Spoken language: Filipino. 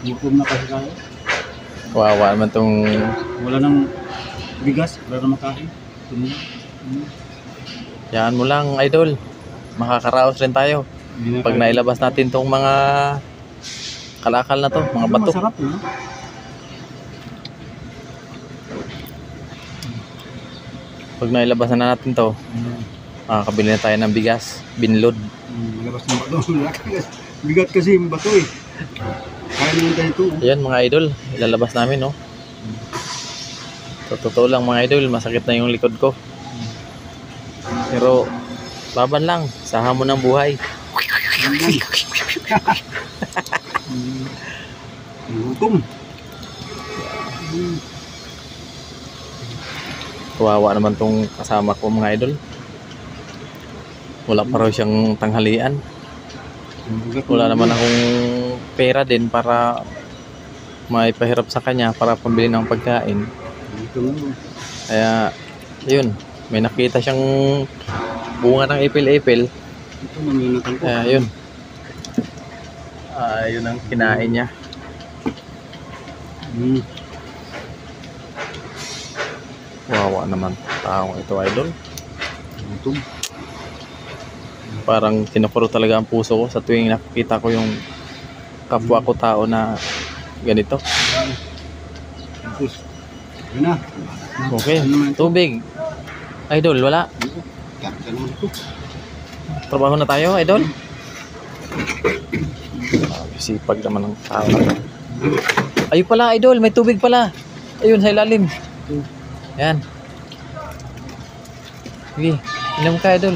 Gutom na kasi tayo. Kawawa naman tong... Wala nang bigas, wala nang makain. Yan mo lang, idol. Makakaraos rin tayo. Pag nailabas natin tong mga kalakal na to, mga bato. Masarap yun. Pag nailabas na natin to, makakabili na tayo ng bigas, binlod. Labas ng bato. Bigat kasi yung bato eh. Kaya naman tayo ito. Ayan mga idol, ilalabas namin no. So, totoo lang mga idol, masakit na yung likod ko. Pero laban lang, sa hamon ng buhay. Gutom. Kawawa naman tong kasama ko mga idol. Wala pa raw siyang tanghalian. Wala naman akong pera din para maipahirap sa kanya para pambili ng pagkain. Kaya yun, may nakita siyang bunga ng ipil-ipil. Ito maminatan ko. Kaya yun. Yun ang kinain niya. Wawa naman taong ito idol. Gutom. Parang tinukuro talaga ang puso ko sa tuwing nakikita ko yung kapwa ko tao na ganito. Tapos, yun na. Okay, tubig. Idol, wala. Karga naman ito. Trabaho na tayo, idol. Sipag naman ng tao na to. Ayun pala, idol, may tubig pala. Ayun, sa ilalim. Yan. Sige, inom ka, idol.